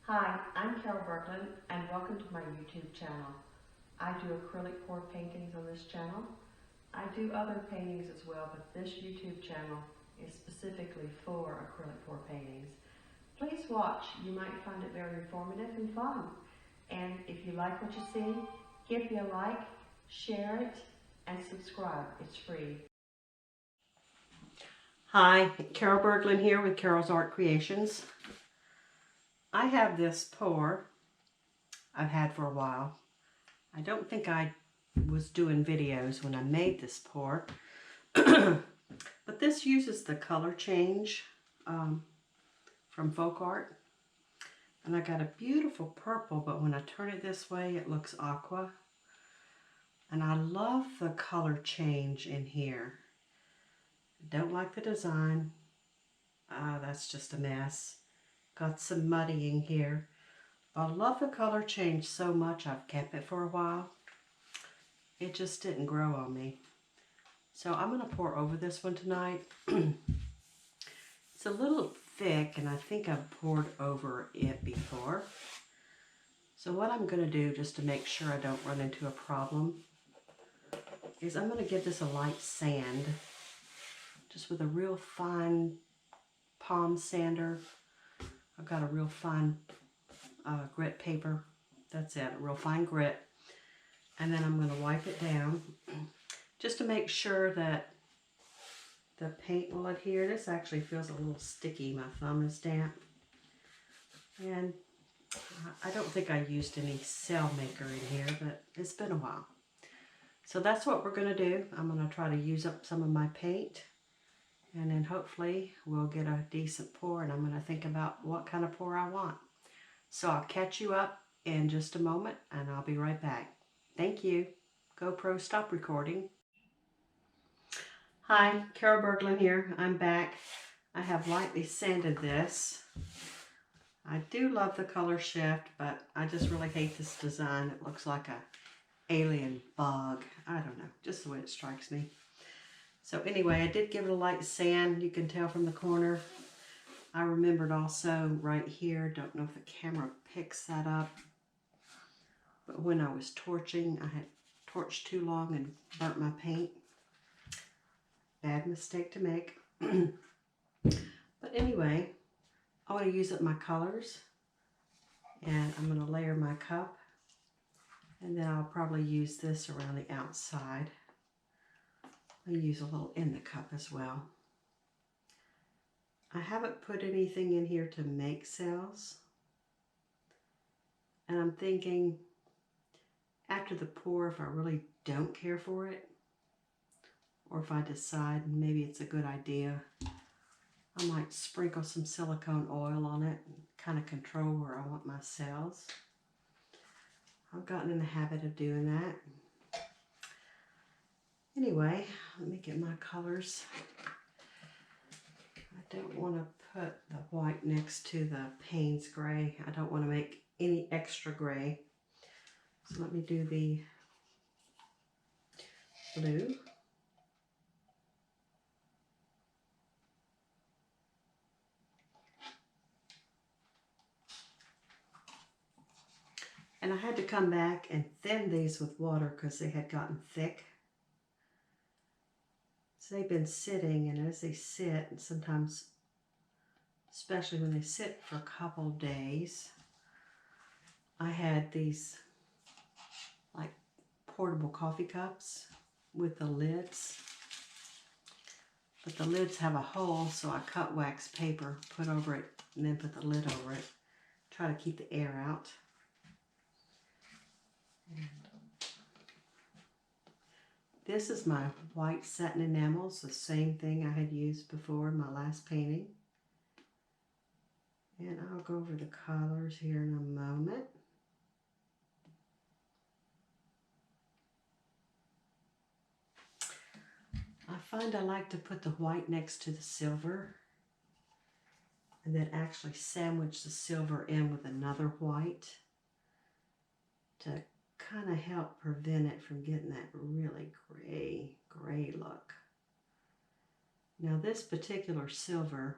Hi, I'm Carol Berglund and welcome to my YouTube channel. I do acrylic pour paintings on this channel. I do other paintings as well, but this YouTube channel is specifically for acrylic pour paintings. Please watch, you might find it very informative and fun. And if you like what you see, give me a like, share it, and subscribe. It's free. Hi, Carol Berglund here with Carol's Art Creations. I have this pour I've had for a while. I don't think I was doing videos when I made this pour, but this uses the color change from Folk Art. And I got a beautiful purple, but when I turn it this way, it looks aqua. And I love the color change in here. Don't like the design. That's just a mess. Got some muddying here. I love the color change so much I've kept it for a while. It just didn't grow on me. So I'm going to pour over this one tonight. It's a little thick and I think I've poured over it before. So what I'm going to do, just to make sure I don't run into a problem, is I'm going to give this a light sand. Just with a real fine palm sander. I've got a real fine grit paper. That's it, a real fine grit. And then I'm going to wipe it down just to make sure that the paint will adhere. This actually feels a little sticky. My thumb is damp. And I don't think I used any cell maker in here, but it's been a while. So that's what we're going to do. I'm going to try to use up some of my paint. And then hopefully we'll get a decent pour, and I'm going to think about what kind of pour I want. So I'll catch you up in just a moment and I'll be right back. Thank you. GoPro, stop recording. Hi, Carol Berglund here. I'm back. I have lightly sanded this. I do love the color shift, but I just really hate this design. It looks like a alien bug. I don't know, just the way it strikes me. So anyway, I did give it a light sand. You can tell from the corner. I remembered also right here, don't know if the camera picks that up, but when I was torching, I had torched too long and burnt my paint. Bad mistake to make. But anyway, I want to use up my colors, and I'm going to layer my cup, and then I'll probably use this around the outside. I'll use a little in the cup as well. I haven't put anything in here to make cells. And I'm thinking, after the pour, if I really don't care for it, or if I decide maybe it's a good idea, I might sprinkle some silicone oil on it and kind of control where I want my cells. I've gotten in the habit of doing that. Anyway, let me get my colors. I don't want to put the white next to the Payne's gray. I don't want to make any extra gray. So let me do the blue. And I had to come back and thin these with water because they had gotten thick. So they've been sitting, and as they sit, and sometimes, especially when they sit for a couple of days, I had these like portable coffee cups with the lids. But the lids have a hole, so I cut wax paper, put over it, and then put the lid over it. Try to keep the air out. And this is my white satin enamels, the same thing I had used before in my last painting. And I'll go over the colors here in a moment. I find I like to put the white next to the silver and then actually sandwich the silver in with another white to kind of help prevent it from getting that really gray look. Now this particular silver,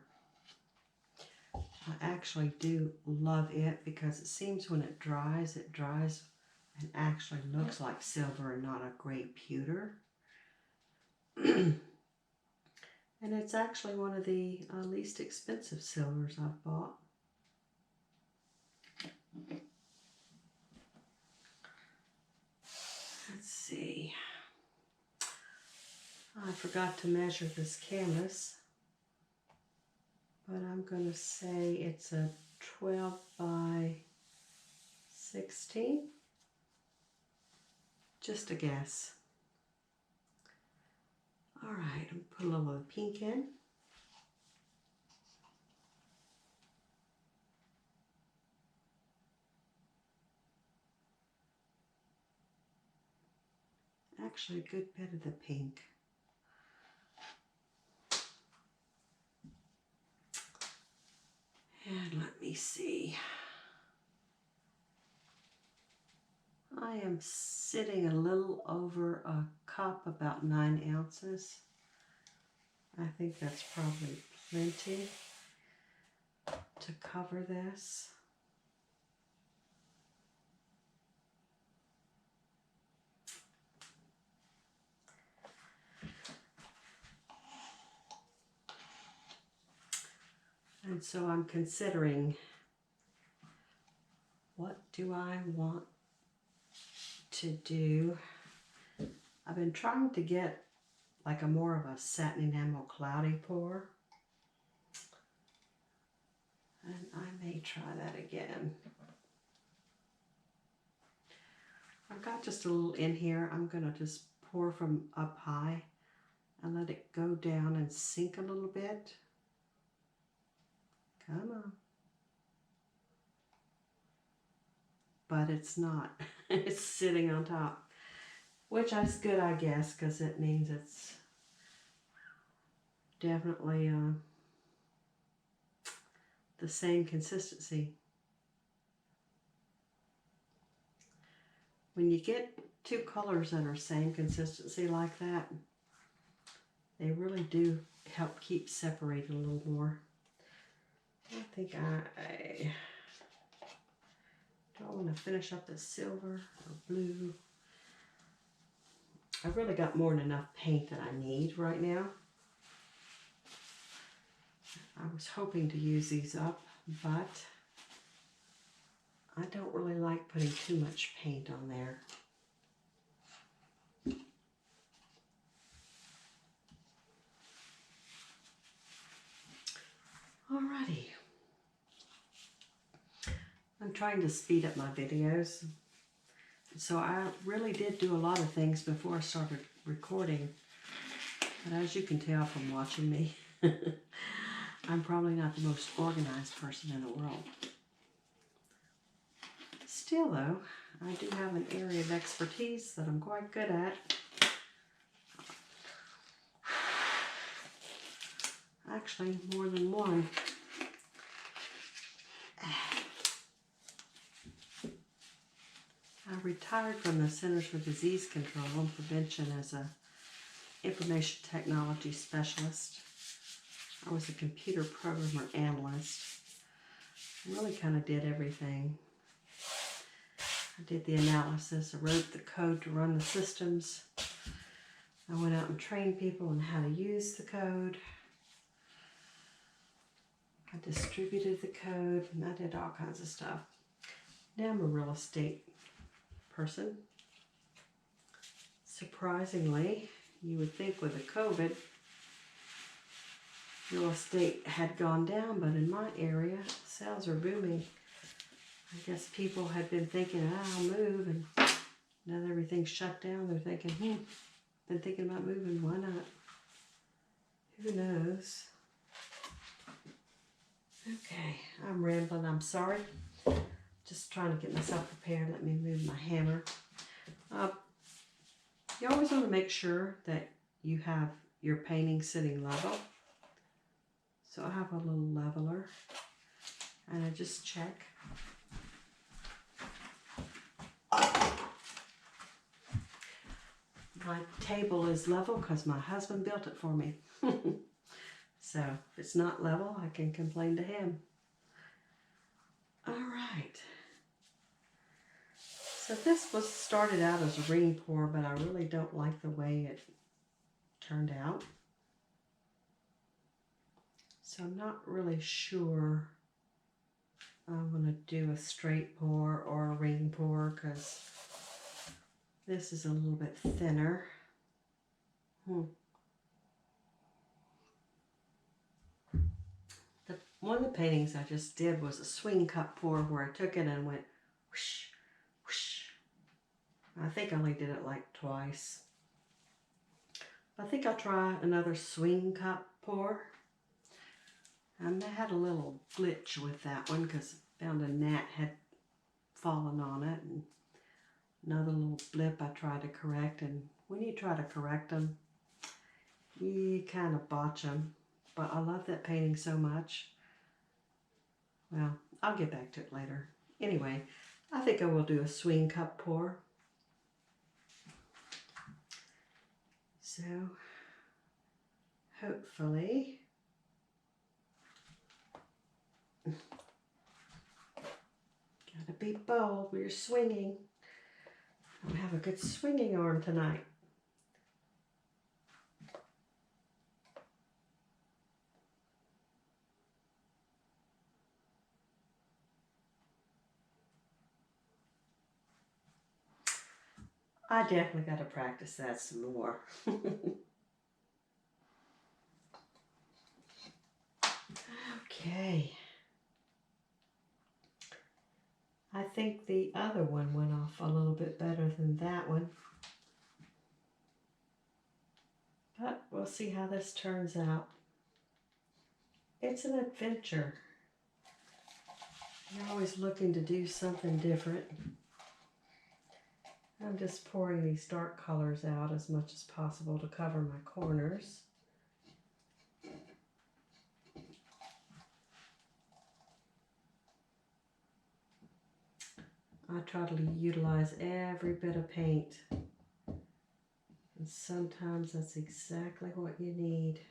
I actually do love it because it seems when it dries and actually looks like silver and not a gray pewter. And it's actually one of the least expensive silvers I've bought. Let's see. I forgot to measure this canvas, but I'm going to say it's a 12 by 16. Just a guess. All right, I'm put a little pink in. Actually, a good bit of the pink. And let me see. I am sitting a little over a cup, about 9 ounces. I think that's probably plenty to cover this. And so I'm considering, what do I want to do? I've been trying to get like a more of a satin enamel cloudy pour. And I may try that again. I've got just a little in here. I'm gonna just pour from up high and let it go down and sink a little bit. Come on. But it's not. It's sitting on top, which is good, I guess, because it means it's definitely the same consistency. When you get two colors that are same consistency like that, they really do help keep separated a little more. I think do I want to finish up the silver or blue? I've really got more than enough paint that I need right now. I was hoping to use these up, but I don't really like putting too much paint on there. Alrighty. I'm trying to speed up my videos. So I really did do a lot of things before I started recording. But as you can tell from watching me, I'm probably not the most organized person in the world. Still though, I do have an area of expertise that I'm quite good at. Actually, more than one. I retired from the Centers for Disease Control and Prevention as a information technology specialist. I was a computer programmer analyst. I really kind of did everything. I did the analysis, I wrote the code to run the systems. I went out and trained people on how to use the code. I distributed the code, and I did all kinds of stuff. Now I'm a real estate person. Surprisingly, you would think with the COVID, real estate had gone down, but in my area, sales are booming. I guess people had been thinking, I'll move, and now that everything's shut down, they're thinking, been thinking about moving, why not? Who knows? Okay, I'm rambling, I'm sorry. Just trying to get myself prepared. Let me move my hammer. You always want to make sure that you have your painting sitting level. So I have a little leveler and I just check. My table is level because my husband built it for me. So if it's not level, I can complain to him. right. So this was started out as a ring pour, but I really don't like the way it turned out. So I'm not really sure I'm going to do a straight pour or a ring pour because this is a little bit thinner. One of the paintings I just did was a swing cup pour where I took it and went whoosh, whoosh. I think I only did it like twice. I think I'll try another swing cup pour. And I had a little glitch with that one because I found a gnat had fallen on it. And another little blip I tried to correct. And when you try to correct them, you kind of botch them. But I love that painting so much. Well, I'll get back to it later. Anyway, I think I will do a swing cup pour. So, hopefully, gotta be bold when you're swinging. I have a good swinging arm tonight. I definitely got to practice that some more. Okay. I think the other one went off a little bit better than that one. But we'll see how this turns out. It's an adventure. You're always looking to do something different. I'm just pouring these dark colors out as much as possible to cover my corners. I try to utilize every bit of paint. And sometimes that's exactly what you need,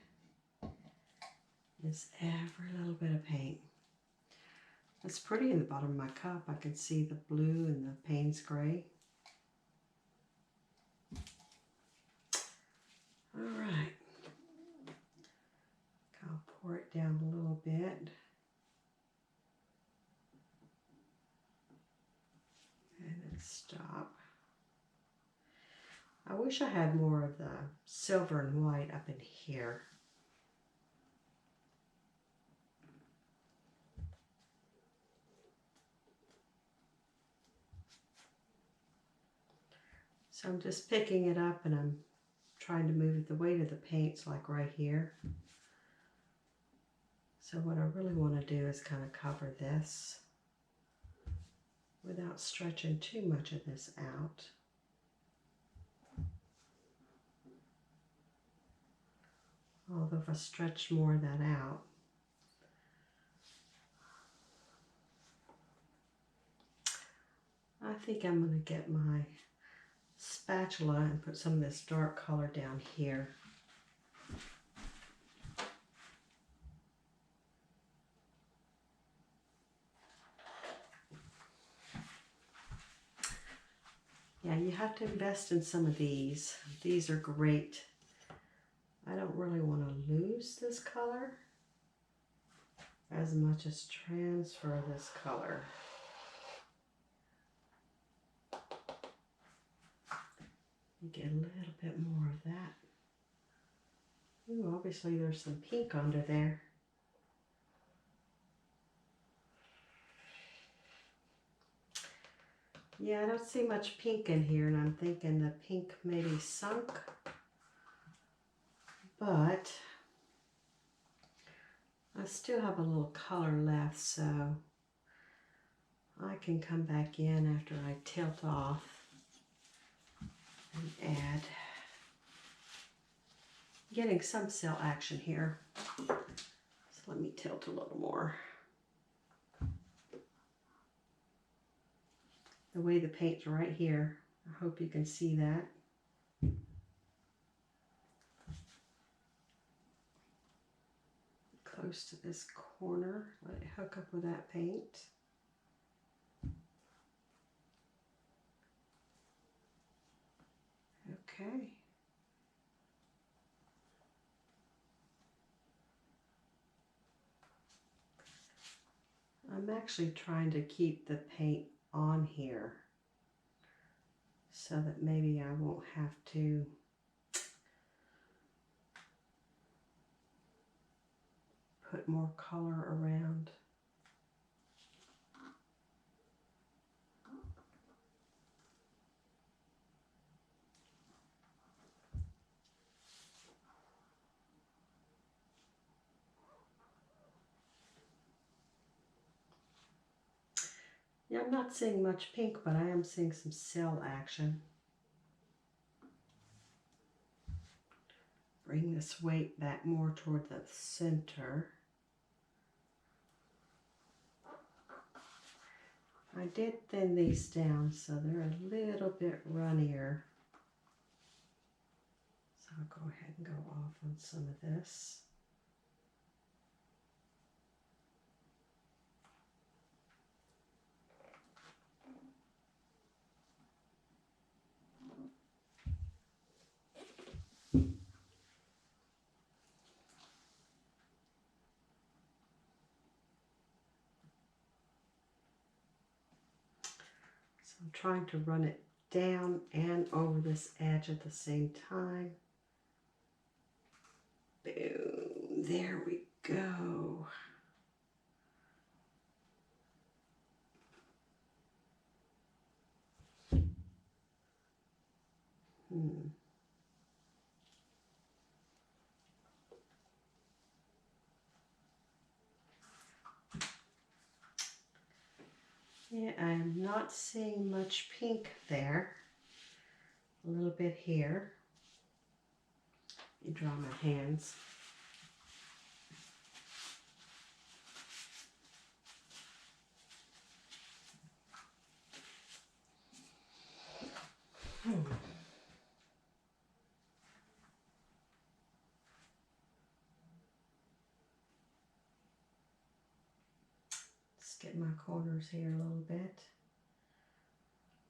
is every little bit of paint. It's pretty in the bottom of my cup. I can see the blue and the Payne's gray. All right. I'll pour it down a little bit. And then stop. I wish I had more of the silver and white up in here. So I'm just picking it up and I'm trying to move the weight of the paint's like right here. So what I really want to do is kind of cover this without stretching too much of this out. Although if I stretch more of that out, I think I'm going to get my spatula and put some of this dark color down here. Yeah, you have to invest in some of these. These are great. I don't really want to lose this color as much as transfer this color. You get a little bit more of that. Ooh, obviously there's some pink under there. Yeah, I don't see much pink in here, and I'm thinking the pink maybe sunk. But I still have a little color left, so I can come back in after I tilt off and add. Getting some cell action here. So let me tilt a little more. The way the paint's right here, I hope you can see that. Close to this corner, let it hook up with that paint. Okay. I'm actually trying to keep the paint on here so that maybe I won't have to put more color around. Yeah, I'm not seeing much pink, but I am seeing some cell action. Bring this weight back more toward the center. I did thin these down so they're a little bit runnier. So I'll go ahead and go off on some of this. So I'm trying to run it down and over this edge at the same time. Boom, there we go. Yeah, I'm not seeing much pink there. A little bit here. You draw my hands. Just get my corners here a little bit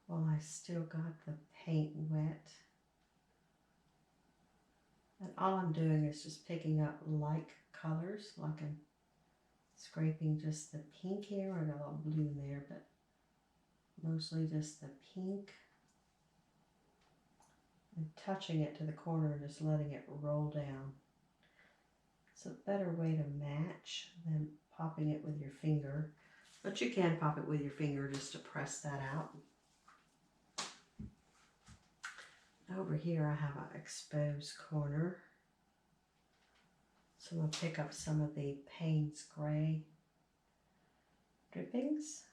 while I still got the paint wet. And all I'm doing is just picking up light colors, like I'm scraping just the pink here. I got a little blue in there, but mostly just the pink. And touching it to the corner and just letting it roll down. It's a better way to match than popping it with your finger. But you can pop it with your finger just to press that out. Over here I have an exposed corner. So I'm going to pick up some of the Payne's Gray drippings.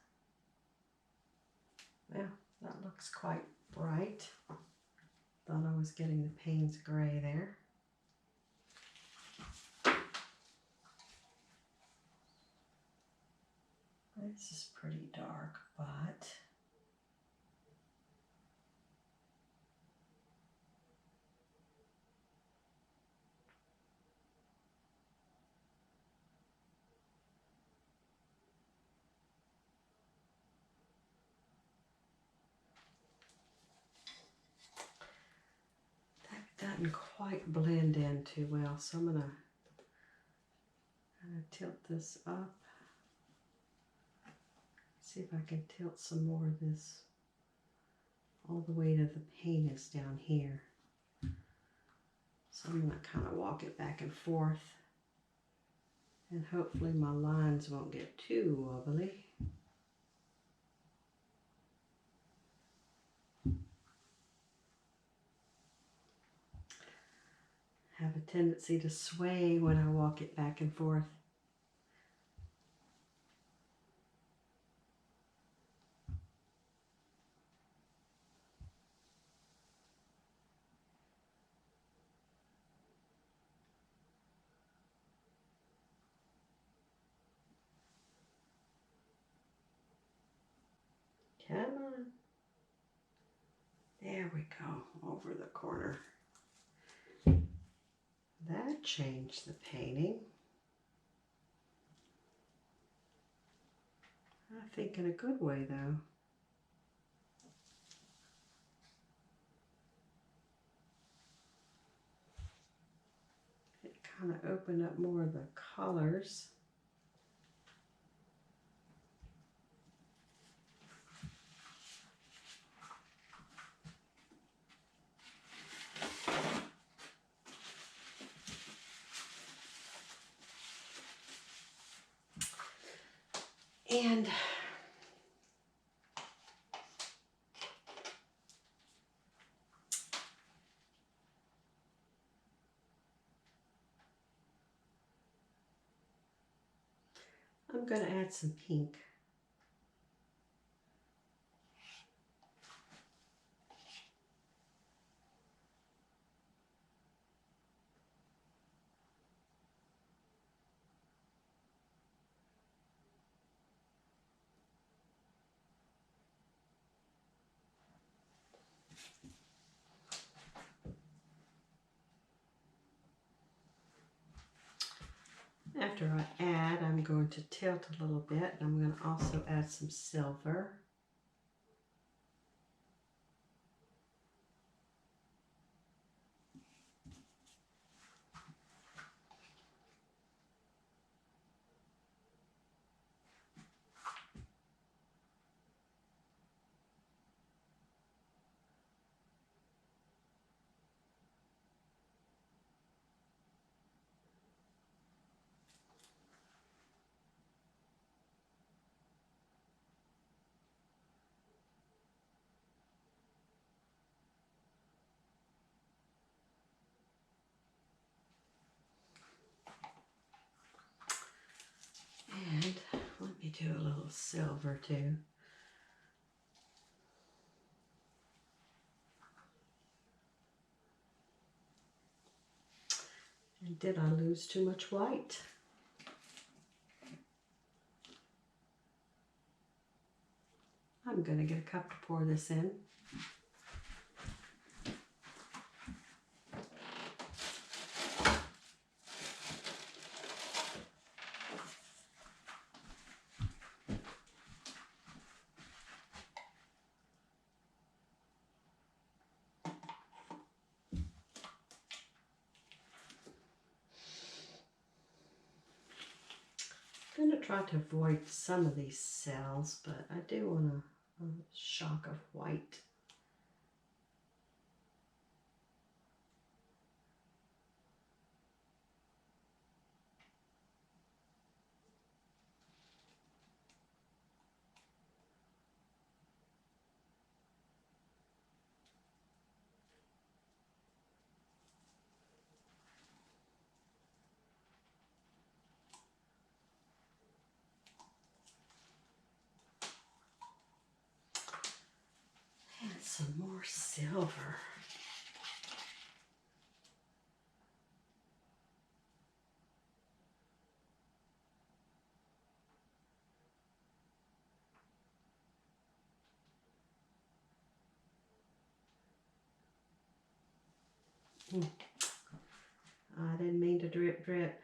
Well, that looks quite bright. Thought I was getting the Payne's Gray there. This is pretty dark, but that doesn't quite blend in too well, so I'm gonna tilt this up. See if I can tilt some more of this. All the weight of the paint is down here. So I'm going to kind of walk it back and forth. And hopefully my lines won't get too wobbly. Have a tendency to sway when I walk it back and forth. Come on. There we go, over the corner. That changed the painting. I think in a good way though. kind of open up more of the colors. And I'm going to add some pink. After I add, I'm going to tilt a little bit, and I'm going to also add some silver. And let me do a little silver too. And did I lose too much white? I'm going to get a cup to pour this in. I'm going to try to avoid some of these cells, but I do want a shock of white. And some more silver. I didn't mean to drip drip.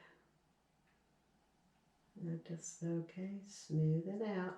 Just okay, smooth it out.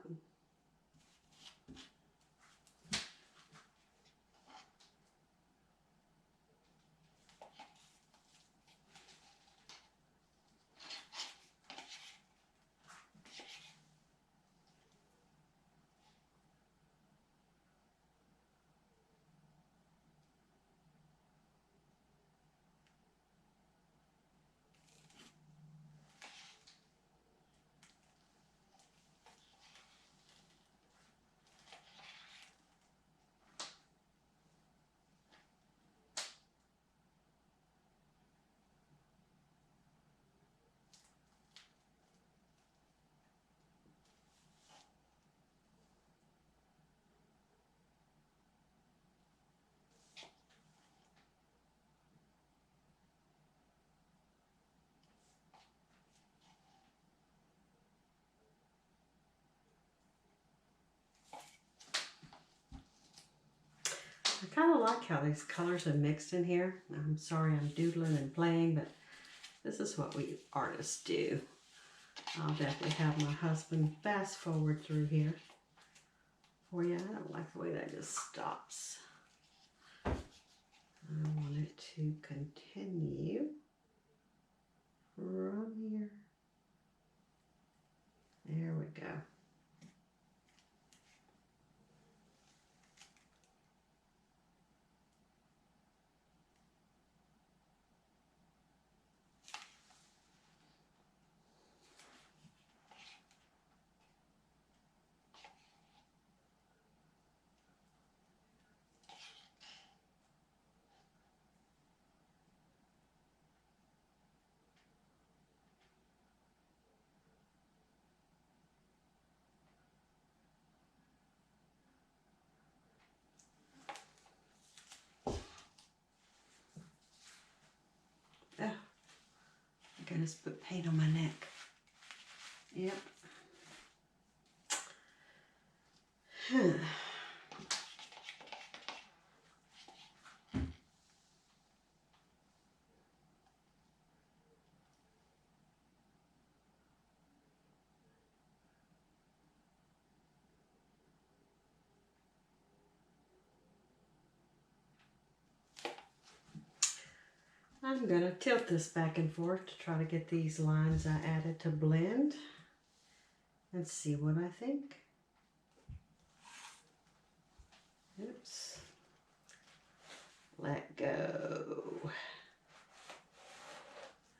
I kind of like how these colors are mixed in here. I'm sorry I'm doodling and playing, but this is what we artists do. I'll definitely have my husband fast forward through here for you. I don't like the way that just stops. I want it to continue. from here. There we go. Oh, I gotta just put paint on my neck. Yep. I'm gonna tilt this back and forth to try to get these lines I added to blend and see what I think. Oops. Let go.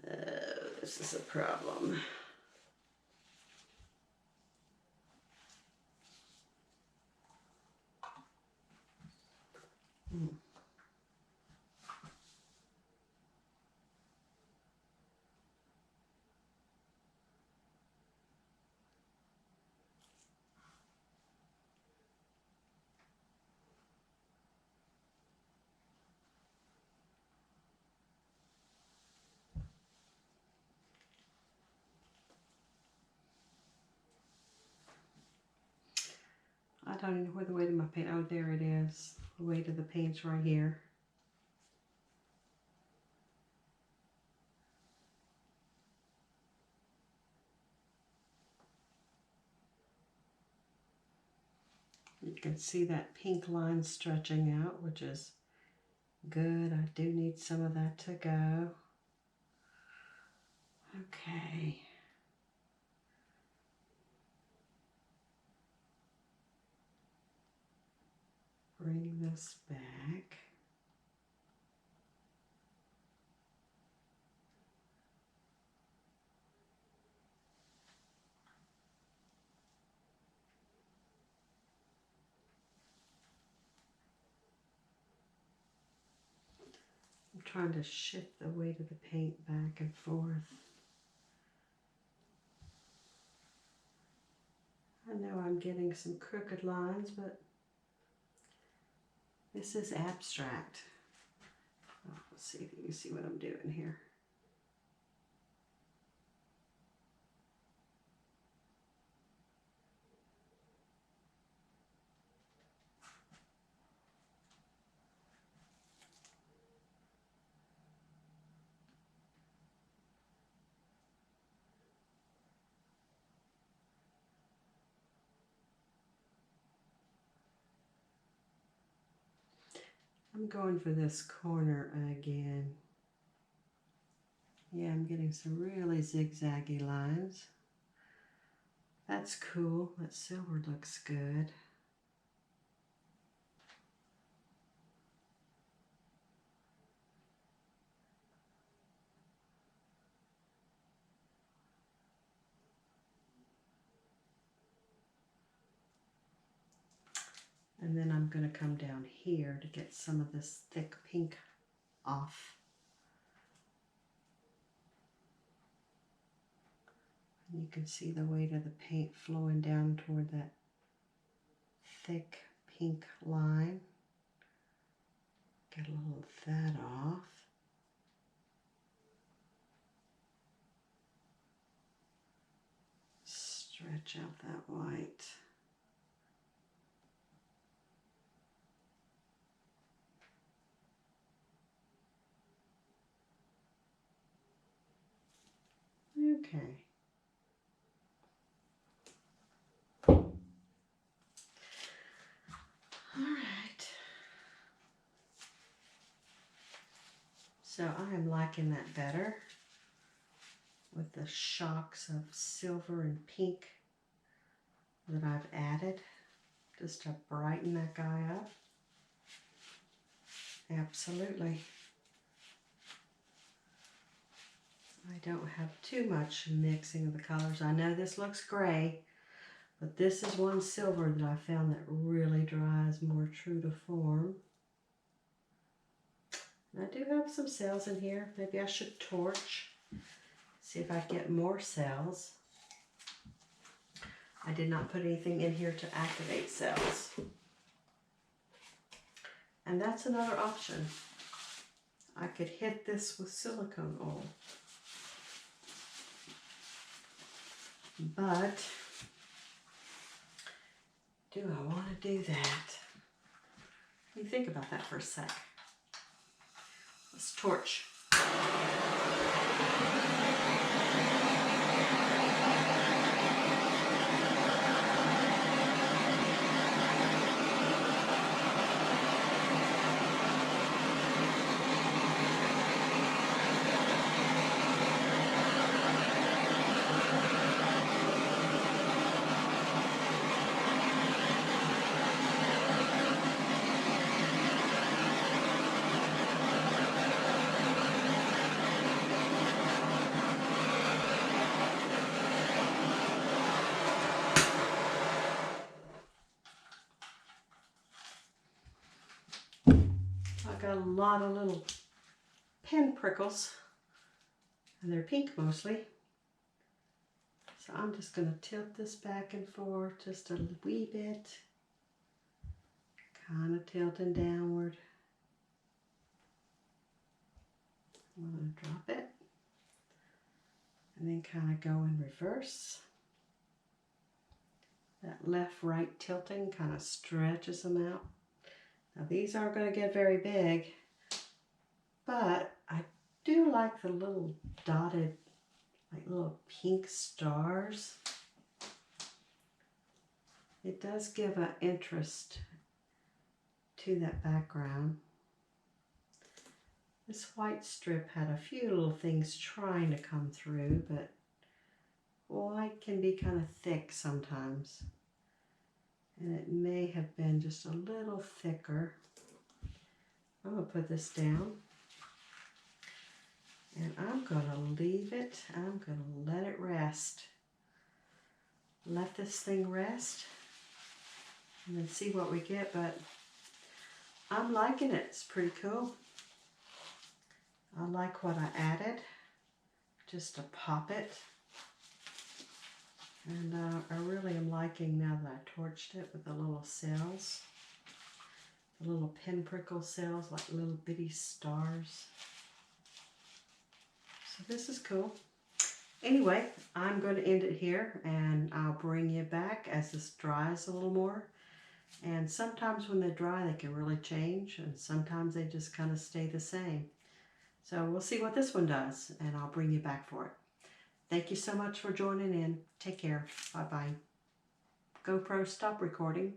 Oh, this is a problem. I don't even know where the weight of my paint, oh there it is. The weight of the paint's right here. You can see that pink line stretching out, which is good. I do need some of that to go. Okay. Bring this back. I'm trying to shift the weight of the paint back and forth. I know I'm getting some crooked lines, but this is abstract. Oh, let's see if you can see what I'm doing here. I'm going for this corner again. Yeah, I'm getting some really zigzaggy lines. That's cool. That silver looks good. And then I'm going to come down here to get some of this thick pink off. And you can see the weight of the paint flowing down toward that thick pink line. Get a little of that off. Stretch out that white. Okay. All right. So I am liking that better. with the shocks of silver and pink that I've added just to brighten that guy up. Absolutely. I don't have too much mixing of the colors. I know this looks gray, but this is one silver that I found that really dries more true to form. And I do have some cells in here. Maybe I should torch, see if I get more cells. I did not put anything in here to activate cells. And that's another option. I could hit this with silicone oil. But do I want to do that? Let me think about that for a sec. Let's torch. I've got a lot of little pin prickles, and they're pink mostly. So I'm just going to tilt this back and forth just a wee bit, kind of tilting downward. I'm going to drop it, and then kind of go in reverse. That left-right tilting kind of stretches them out. Now these aren't going to get very big, but I do like the little dotted, like little pink stars. It does give an interest to that background. This white strip had a few little things trying to come through, but white can be kind of thick sometimes. And it may have been just a little thicker. I'm going to put this down. And I'm going to leave it. I'm going to let it rest. Let this thing rest. And then see what we get. But I'm liking it. It's pretty cool. I like what I added. Just to pop it. And I really am liking now that I torched it with the little cells. The little pinprickle cells, like little bitty stars. So this is cool. Anyway, I'm going to end it here, and I'll bring you back as this dries a little more. And sometimes when they dry, they can really change, and sometimes they just kind of stay the same. So we'll see what this one does, and I'll bring you back for it. Thank you so much for joining in. Take care. Bye-bye. GoPro, stop recording.